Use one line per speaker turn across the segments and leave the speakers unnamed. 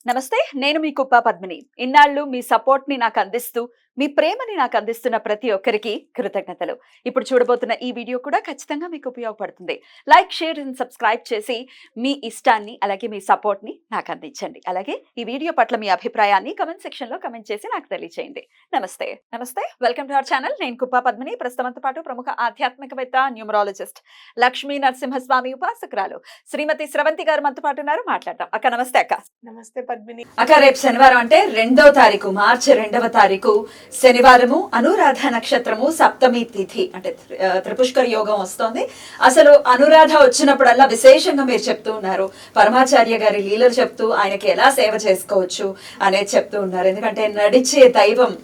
నమస్తే. నేను మీ కుప్ప పద్మిని. ఇన్నాళ్ళు మీ సపోర్ట్‌ని నాకందిస్తూ, మీ ప్రేమని నాకందిస్తున్న ప్రతి ఒక్కరికి కృతజ్ఞతలు. ఇప్పుడు చూడబోతున్న ఈ వీడియో కూడా ఖచ్చితంగా మీకు ఉపయోగపడుతుంది. లైక్, షేర్ అండ్ సబ్స్క్రైబ్ చేసి మీ ఇష్టాన్ని, అలాగే మీ సపోర్ట్‌ని నాకందించండి. అలాగే ఈ వీడియో పట్ల మీ అభిప్రాయాన్ని కామెంట్ సెక్షన్‌లో కామెంట్ చేసి నాకు తెలియజేయండి. నమస్తే. నమస్తే. Welcome to our channel. నేను కుప్ప పద్మిని. ప్రస్తుతంతో పాటు ప్రముఖ ఆధ్యాత్మికవేత్త, న్యూమరాలజిస్ట్, లక్ష్మీ నరసింహస్వామి ఉపాసకురాలు శ్రీమతి స్రవంతి గారు మనతో పాటు ఉన్నారు. మాట్లాడదాం. అక్క నమస్తే అక్క.
నమస్తే పద్మిని.
అక్క రేపు శనివారం అంటే 2వ తారీఖు, మార్చి 2వ తారీఖు శనివారము, అనురాధ నక్షత్రము, సప్తమి తిథి అంటే త్రిపుష్కర యోగం వస్తోంది. అసలు అనురాధ వచ్చినప్పుడల్లా విశేషంగా మీరు చెప్తూ ఉన్నారు, పరమాచార్య గారి లీలలు చెప్తూ ఆయనకి ఎలా సేవ చేసుకోవచ్చు అనేది చెప్తూ ఉన్నారు. ఎందుకంటే నడిచే దైవం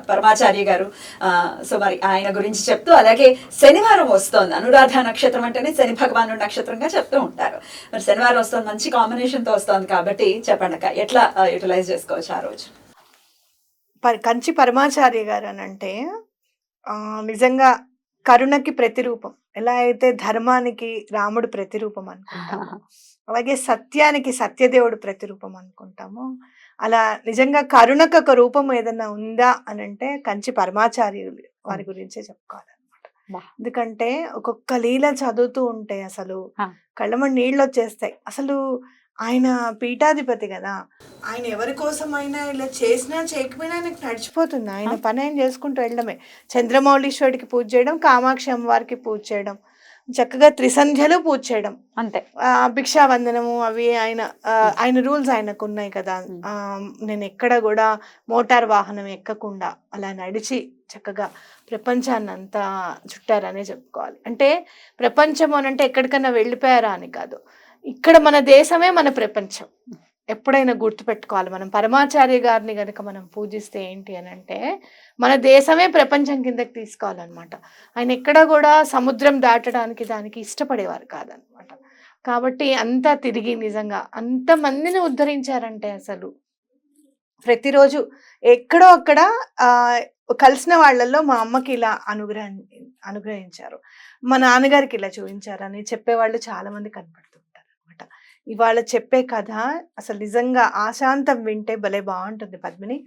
పరమాచార్య గారు. సో మరి ఆయన గురించి చెప్తూ, అలాగే శనివారం వస్తోంది, అనురాధ నక్షత్రం అంటేనే శని భగవానుడు నక్షత్రంగా చెప్తూ ఉంటారు. మరి శనివారం వస్తుంది, మంచి కాంబినేషన్ తో వస్తుంది కాబట్టి చెప్పండి అక్క, ఎట్లా యూటిలైజ్ చేసుకోవచ్చు ఆ రోజు?
కంచి పరమాచార్య గారు అని అంటే నిజంగా కరుణకి ప్రతిరూపం. ఎలా అయితే ధర్మానికి రాముడు ప్రతిరూపం అనుకుంటాము, అలాగే సత్యానికి సత్యదేవుడు ప్రతిరూపం అనుకుంటాము. అలా నిజంగా కరుణకు ఒక రూపం ఏదన్నా ఉందా అని అంటే కంచి పరమాచార్యులు వారి గురించే చెప్పుకోవాలన్నమాట. ఎందుకంటే ఒక్కొక్క లీల చదువుతూ ఉంటే అసలు కళ్ళమని నీళ్ళు వచ్చేస్తాయి. అసలు ఆయన పీఠాధిపతి కదా, ఆయన ఎవరి కోసం అయినా ఇలా చేసినా చేయకపోయినా ఆయనకు నడిచిపోతుంది. ఆయన పని ఆయన చేసుకుంటూ వెళ్ళడమే. చంద్రమౌళీశ్వరుడికి పూజ చేయడం, కామాక్షి అమ్మవారికి పూజ చేయడం, చక్కగా త్రిసంధ్యలు పూజ చేయడం,
అంతే.
భిక్షావందనము అవి ఆయన రూల్స్ ఆయనకు ఉన్నాయి కదా. నేను ఎక్కడ కూడా మోటార్ వాహనం ఎక్కకుండా అలా నడిచి చక్కగా ప్రపంచాన్ని అంతా చుట్టారనే చెప్పుకోవాలి. అంటే ప్రపంచం అని అంటే ఎక్కడికన్నా వెళ్ళిపోయారా అని కాదు, ఇక్కడ మన దేశమే మన ప్రపంచం. ఎప్పుడైనా గుర్తుపెట్టుకోవాలి. మనం పరమాచార్య గారిని కనుక మనం పూజిస్తే ఏంటి అని అంటే మన దేశమే ప్రపంచం కిందకి తీసుకోవాలన్నమాట. ఆయన ఎక్కడ కూడా సముద్రం దాటడానికి దానికి ఇష్టపడేవారు కాదనమాట. కాబట్టి అంతా తిరిగి నిజంగా అంతమందిని ఉద్ధరించారంటే అసలు ప్రతిరోజు ఎక్కడో అక్కడ కలిసిన వాళ్ళల్లో మా అమ్మకి ఇలా అనుగ్రహించారు, మా నాన్నగారికి ఇలా చూపించారని చెప్పేవాళ్ళు చాలా మంది కనపడుతుంటారు అనమాట. ఇవాళ చెప్పే కథ అసలు నిజంగా ఆశాంతం వింటే భలే బాగుంటుంది పద్మిని.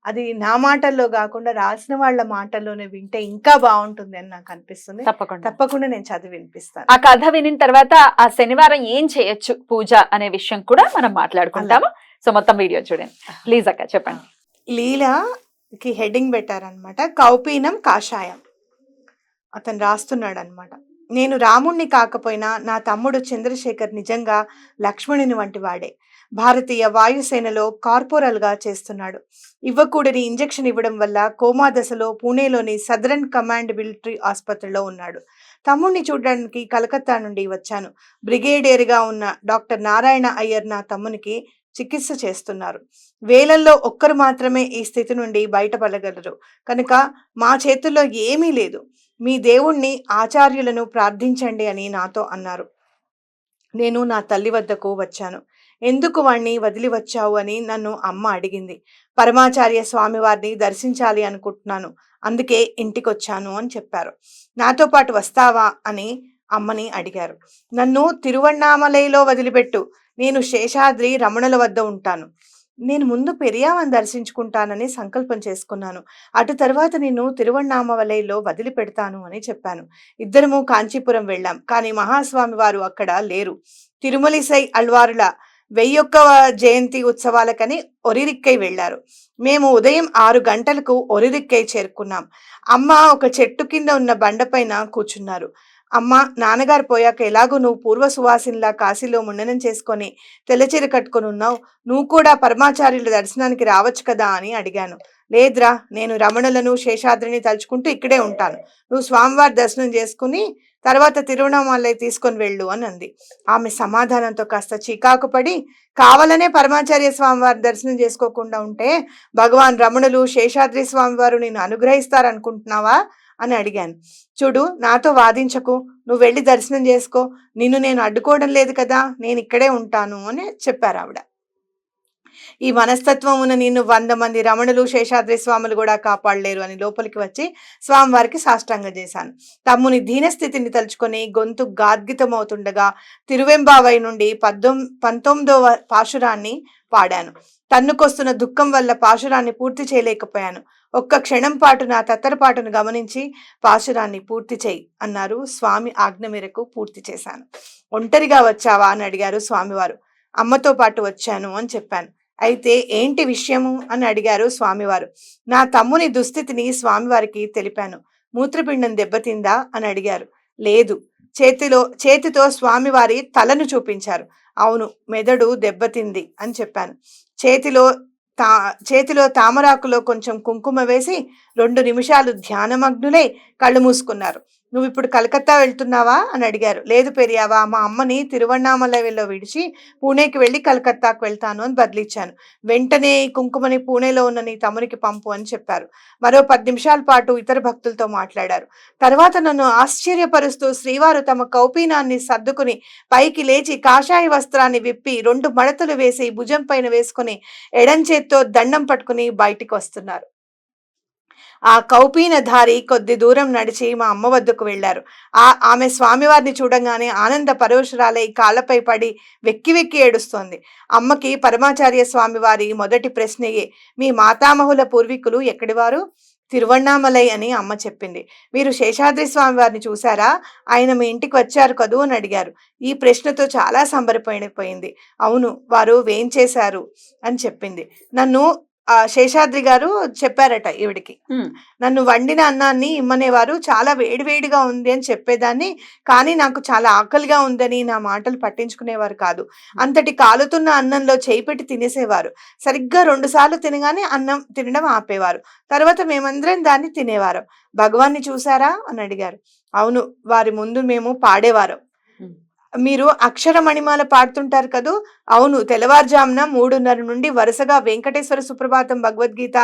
అది నా మాటల్లో కాకుండా రాసిన వాళ్ళ మాటల్లోనే వింటే ఇంకా బాగుంటుంది అని నాకు అనిపిస్తుంది. తప్పకుండా నేను చదివి వినిపిస్తాను.
ఆ కథ వినిన తర్వాత ఆ శనివారం ఏం చేయొచ్చు పూజ అనే విషయం కూడా మనం మాట్లాడుకుంటాము. సో మొత్తం వీడియో చూడండి ప్లీజ్ అక్క, చెప్పండి.
లీలకి హెడ్డింగ్ పెట్టారనమాట, కౌపీనం కాషాయం. అతను రాస్తున్నాడు అనమాట, నేను రాముణ్ణి కాకపోయినా నా తమ్ముడు చంద్రశేఖర్ నిజంగా లక్ష్మణుని వంటి వాడే. భారతీయ వాయుసేనలో కార్పొరల్గా చేస్తున్నాడు. ఇవ్వకూడని ఇంజెక్షన్ ఇవ్వడం వల్ల కోమా దశలో పూణేలోని సదరన్ కమాండ్ మిలిటరీ ఆసుపత్రిలో ఉన్నాడు. తమ్ముణ్ణి చూడడానికి కలకత్తా నుండి వచ్చాను. బ్రిగేడియర్గా ఉన్న డాక్టర్ నారాయణ అయ్యర్ నా తమ్మునికి చికిత్స చేస్తున్నారు. వేలల్లో ఒక్కరు మాత్రమే ఈ స్థితి నుండి బయటపడగలరు కనుక మా చేతుల్లో ఏమీ లేదు. మీ దేవుణ్ణి ఆచార్యులను ప్రార్థించండి అని నాతో అన్నారు. నేను నా తల్లి వద్దకు వచ్చాను. ఎందుకు వాణ్ణి వదిలి వచ్చావు అని నన్ను అమ్మ అడిగింది. పరమాచార్య స్వామి వారిని దర్శించాలి అనుకుంటున్నాను, అందుకే ఇంటికొచ్చాను అని చెప్పారు. నాతో పాటు వస్తావా అని అమ్మని అడిగారు. నన్ను తిరువణ్ణామలైలో వదిలిపెట్టు, నేను శేషాద్రి రమణుల వద్ద ఉంటాను. నేను ముందు పెరియామని దర్శించుకుంటానని సంకల్పం చేసుకున్నాను. అటు తర్వాత నేను తిరువణ్ణామలైలో వదిలిపెడతాను అని చెప్పాను. ఇద్దరము కాంచీపురం వెళ్ళాం, కానీ మహాస్వామి వారు అక్కడ లేరు. తిరుమలిసై అల్వారుల 1001వ జయంతి ఉత్సవాలకని ఒరిరిక్కై వెళ్లారు. మేము ఉదయం 6 గంటలకు ఒరిరిక్కై చేరుకున్నాం. అమ్మ ఒక చెట్టు కింద ఉన్న బండపైన కూర్చున్నారు. అమ్మ, నాన్నగారు పోయాక ఎలాగో నువ్వు పూర్వ సువాసినిలా కాశీలో ముండనం చేసుకొని తెల్లచీర కట్టుకొని ఉన్నావు, నువ్వు కూడా పరమాచార్యుల దర్శనానికి రావచ్చు కదా అని అడిగాను. లేదురా, నేను రమణులను శేషాద్రిని తలుచుకుంటూ ఇక్కడే ఉంటాను. నువ్వు స్వామివారి దర్శనం చేసుకుని తర్వాత తిరువణామలై తీసుకొని వెళ్ళు అని అంది. ఆమె సమాధానంతో కాస్త చికాకు పడి, కావాలనే పరమాచార్య స్వామివారి దర్శనం చేసుకోకుండా ఉంటే భగవాన్ రమణులు శేషాద్రి స్వామివారు నేను అనుగ్రహిస్తారనుకుంటున్నావా అని అడిగాను. చూడు, నాతో వాదించకు, నువ్వు వెళ్ళి దర్శనం చేసుకో, నిన్ను నేను అడ్డుకోవడం లేదు కదా, నేను ఇక్కడే ఉంటాను అని చెప్పారు ఆవిడ. ఈ మనస్తత్వమున నిన్ను 100 మంది రమణులు శేషాద్రి స్వాములు కూడా కాపాడలేరు అని లోపలికి వచ్చి స్వామివారికి సాష్టాంగం చేశాను. తమ్ముని దీనస్థితిని తలుచుకొని గొంతు గాద్గితమవుతుండగా తిరువెంబావై నుండి 19వ పాశురాన్ని పాడాను. తన్నుకొస్తున్న దుఃఖం వల్ల పాశురాన్ని పూర్తి చేయలేకపోయాను. ఒక్క క్షణం పాటు నా తత్తరపాటును గమనించి పాశురాన్ని పూర్తి చేయి అన్నారు. స్వామి ఆజ్ఞ మేరకు పూర్తి చేశాను. ఒంటరిగా వచ్చావా అని అడిగారు స్వామివారు. అమ్మతో పాటు వచ్చాను అని చెప్పాను. అయితే ఏంటి విషయము అని అడిగారు స్వామివారు. నా తమ్ముని దుస్థితిని స్వామివారికి తెలిపాను. మూత్రపిండం దెబ్బతిందా అని అడిగారు. లేదు. చేతితో స్వామివారి తలను చూపించారు. అవును, మెదడు దెబ్బతింది అని చెప్పాను. చేతిలో తామరాకులో కొంచెం కుంకుమ వేసి 2 నిమిషాలు ధ్యానమగ్నులై కళ్ళు మూసుకున్నారు. నువ్వు ఇప్పుడు కలకత్తా వెళ్తున్నావా అని అడిగారు. లేదు పెరియావా, మా అమ్మని తిరువణ్ణామలైలో విడిచి పూణేకి వెళ్ళి కలకత్తాకు వెళ్తాను అని బదిలిచ్చాను. వెంటనే ఈ కుంకుమని పూణేలో ఉన్న నీ తమ్మునికి పంపు అని చెప్పారు. మరో 10 నిమిషాల పాటు ఇతర భక్తులతో మాట్లాడారు. తర్వాత నన్ను ఆశ్చర్యపరుస్తూ శ్రీవారు తమ కౌపీనాన్ని సర్దుకుని పైకి లేచి కాషాయ వస్త్రాన్ని విప్పి 2 మడతలు వేసి భుజం పైన వేసుకుని ఎడం చేత్తో దండం పట్టుకుని బయటికి వస్తున్నారు. ఆ కౌపీనధారి కొద్ది దూరం నడిచి మా అమ్మ వద్దకు వెళ్లారు. ఆమె స్వామివారిని చూడంగానే ఆనంద పరవశురాలై కాళ్ళపై పడి వెక్కి వెక్కి ఏడుస్తోంది. అమ్మకి పరమాచార్య స్వామివారి మొదటి ప్రశ్నయే, మీ మాతామహుల పూర్వీకులు ఎక్కడివారు? తిరువణ్ణామలై అని అమ్మ చెప్పింది. మీరు శేషాద్రి స్వామి వారిని చూశారా? ఆయన మీ ఇంటికి వచ్చారు కదూ అని అడిగారు. ఈ ప్రశ్నతో చాలా సంబరపడిపోయింది. అవును, వారు వేంచేశారు అని చెప్పింది. నన్ను శేషాద్రి గారు చెప్పారట ఈవిడికి, నన్ను వండిన అన్నాన్ని ఇమ్మనేవారు, చాలా వేడివేడిగా ఉంది అని చెప్పేదాన్ని, కానీ నాకు చాలా ఆకలిగా ఉందని నా మాటలు పట్టించుకునేవారు కాదు. అంతటి కాలుతున్న అన్నంలో చేయి పెట్టి తినేసేవారు. సరిగ్గా 2 సార్లు తినగానే అన్నం తినడం ఆపేవారు. తర్వాత మేమందరం దాన్ని తినేవారం. భగవాన్ని చూసారా అని అడిగారు. అవును, వారి ముందు మేము పాడేవారం. మీరు అక్షర మణిమాల పాడుతుంటారు కదూ? అవును, తెల్లవారుజామున 3:30 నుండి వరుసగా వెంకటేశ్వర సుప్రభాతం, భగవద్గీత,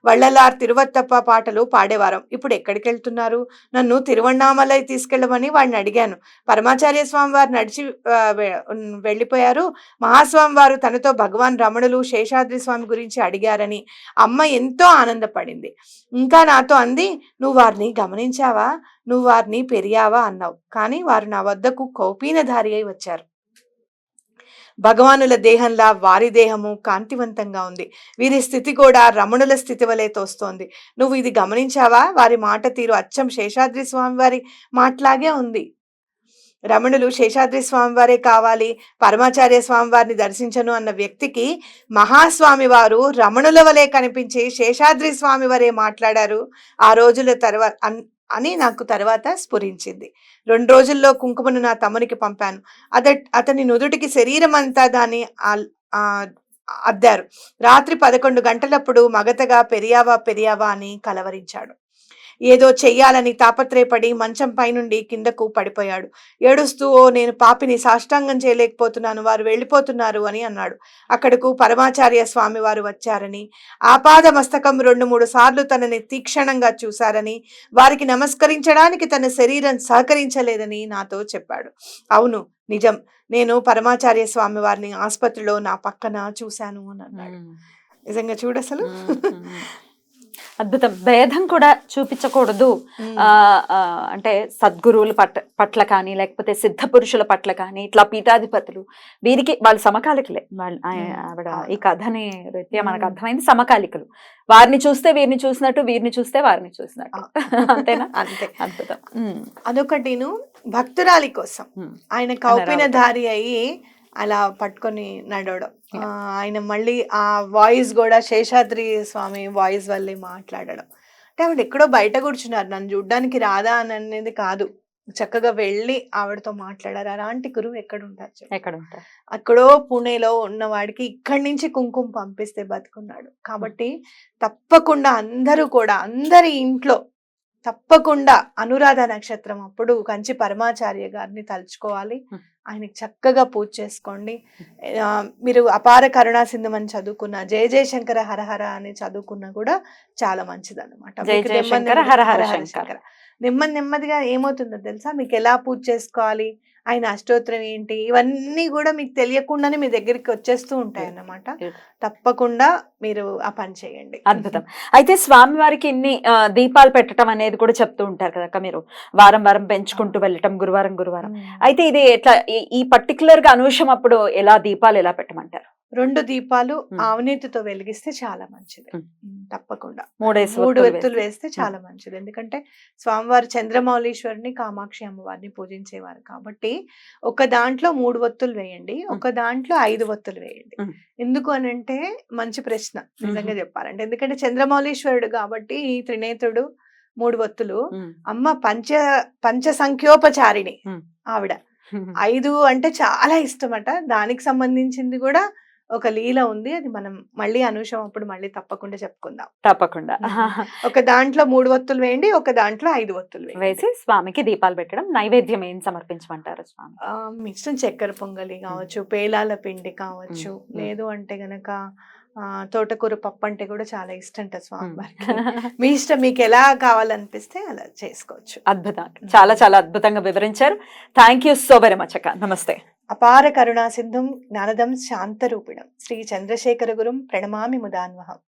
వள்ளలార్, తిరువత్తప్ప పాటలు పాడేవారం. ఇప్పుడు ఎక్కడికి వెళ్తున్నారు? నన్ను తిరువణ్ణామలై తీసుకెళ్ళమని వాడిని అడిగాను. పరమాచార్య స్వామి వారు నడిచి వెళ్ళిపోయారు. మహాస్వామి వారు తనతో భగవాన్ రమణులు శేషాద్రి స్వామి గురించి అడిగారని అమ్మ ఎంతో ఆనందపడింది. ఇంకా నాతో అంది, నువ్వు వారిని గమనించావా? నువ్వు వారిని పెరియావా అన్నావు, కానీ వారు నా వద్దకు కౌపీనధారి అయి వచ్చారు. భగవానుల దేహంలా వారి దేహము కాంతివంతంగా ఉంది. వీరి స్థితి కూడా రమణుల స్థితి వలె తోస్తోంది. నువ్వు ఇది గమనించావా? వారి మాట తీరు అచ్చం శేషాద్రి స్వామి వారి మాటలాగే ఉంది. రమణులు శేషాద్రి స్వామివారే కావాలి, పరమాచార్య స్వామివారిని దర్శించను అన్న వ్యక్తికి మహాస్వామి వారు రమణుల వలె కనిపించి శేషాద్రి స్వామి వారే మాట్లాడారు ఆ రోజుల తర్వాత అని నాకు తర్వాత స్ఫురించింది. 2 రోజుల్లో కుంకుమను నా తమ్మునికి పంపాను. అతని నుదుటికి శరీరం అంతా దాన్ని అద్దారు. రాత్రి 11 గంటలప్పుడు మగతగా పెరియావా అని కలవరించాడు. ఏదో చెయ్యాలని తాపత్రయపడి మంచం పైనుండి కిందకు పడిపోయాడు. ఏడుస్తూ, ఓ నేను పాపిని, సాష్టాంగం చేయలేకపోతున్నాను, వారు వెళ్ళిపోతున్నారు అని అన్నాడు. అక్కడకు పరమాచార్య స్వామి వారు వచ్చారని, ఆపాద మస్తకం 2-3 సార్లు తనని తీక్షణంగా చూశారని, వారికి నమస్కరించడానికి తన శరీరం సహకరించలేదని నాతో చెప్పాడు. అవును, నిజం, నేను పరమాచార్య స్వామి వారిని ఆసుపత్రిలో నా పక్కన చూశాను అని అన్నాడు. నిజంగా చూడసలు
అద్భుతం. భేదం కూడా చూపించకూడదు. అంటే సద్గురువుల పట్ల కానీ, లేకపోతే సిద్ధ పురుషుల పట్ల కానీ, ఇట్లా పీఠాధిపతులు, వీరికి వాళ్ళు సమకాలికులే. ఆవిడ ఈ కథని రీత్యా మనకు అర్థమైంది, సమకాలికులు. వారిని చూస్తే వీరిని చూసినట్టు, వీరిని చూస్తే వారిని చూసినట్టు. అంతేనా? అంతే. అద్భుతం.
అదొకటిను. భక్తురాలి కోసం ఆయన కౌపీనధారి అయ్యి అలా పట్టుకొని నడవడం, ఆయన మళ్ళీ ఆ వాయిస్ కూడా శేషాద్రి స్వామి వాయిస్ వల్లే మాట్లాడడం. అంటే ఆవిడ ఎక్కడో బయట కూర్చున్నారు, నన్ను చూడ్డానికి రాదా అని అనేది కాదు, చక్కగా వెళ్ళి ఆవిడతో మాట్లాడారు. అలాంటి గురువు ఎక్కడుంటారు? అక్కడో పుణేలో ఉన్నవాడికి ఇక్కడి నుంచి కుంకుమ పంపిస్తే బతుకున్నాడు. కాబట్టి తప్పకుండా అందరూ కూడా, అందరి ఇంట్లో తప్పకుండా అనురాధ నక్షత్రం అప్పుడు కంచి పరమాచార్య గారిని తలుచుకోవాలి. ఆయనకి చక్కగా పూజ చేసుకోండి. మీరు అపార కరుణా సింధం అని చదువుకున్న, జయ జయశంకర హరహర అని చదువుకున్నా కూడా చాలా మంచిది అనమాట. నెమ్మదిగా ఏమవుతుందో తెలుసా, మీకు ఎలా పూజ చేసుకోవాలి ఆయన అష్టోత్తరం ఏంటి ఇవన్నీ కూడా మీకు తెలియకుండానే మీ దగ్గరికి వచ్చేస్తూ ఉంటాయి అన్నమాట. తప్పకుండా మీరు ఆ పని చేయండి.
అద్భుతం. అయితే స్వామివారికి ఇన్ని దీపాలు పెట్టడం అనేది కూడా చెప్తూ ఉంటారు కదా మీరు, వారం వారం పెంచుకుంటూ వెళ్ళటం, గురువారం గురువారం. అయితే ఇది ఎట్లా ఈ పర్టికులర్ గా అనూషం అప్పుడు ఎలా దీపాలు ఎలా పెట్టమంటారు?
2 దీపాలు ఆవునేతితో వెలిగిస్తే చాలా మంచిది. తప్పకుండా 3 వెత్తులు వేస్తే చాలా మంచిది. ఎందుకంటే స్వామివారు చంద్రమౌళీశ్వరిని, కామాక్షి అమ్మవారిని పూజించేవారు కాబట్టి ఒక దాంట్లో 3 ఒత్తులు వేయండి, ఒక దాంట్లో 5 ఒత్తులు వేయండి. ఎందుకు అనంటే మంచి ప్రశ్న నిజంగా చెప్పాలంటే. ఎందుకంటే చంద్రమౌళీశ్వరుడు కాబట్టి ఈ త్రినేత్రుడు 3 ఒత్తులు. అమ్మ పంచ సంఖ్యోపచారిణి ఆవిడ. 5 అంటే చాలా ఇష్టమట. దానికి సంబంధించింది కూడా ఒక లీల ఉంది. అది మనం మళ్ళీ అనూషం అప్పుడు మళ్ళీ తప్పకుండా చెప్పుకుందాం.
తప్పకుండా.
ఒక దాంట్లో 3 ఒత్తులు వేయండి, ఒక దాంట్లో 5 ఒత్తులు
వేసి స్వామికి దీపాలు పెట్టడం. నైవేద్యం ఏం సమర్పించమంటారు స్వామి?
మీ ఇష్టం, చక్కెర పొంగలి కావచ్చు, పేలాల పిండి కావచ్చు, లేదు అంటే గనక తోటకూర పప్పు అంటే కూడా చాలా ఇష్టంట స్వామి వారికి. మీ ఇష్టం, మీకు ఎలా కావాలనిపిస్తే అలా చేసుకోవచ్చు.
అద్భుతం. చాలా చాలా అద్భుతంగా వివరించారు. Thank you so very much అక్క. నమస్తే.
అపార కరుణా సింధుం జ్ఞానదం శాంతరూపిణం శ్రీ చంద్రశేఖర గురుం ప్రణమామి ముదాన్వహం.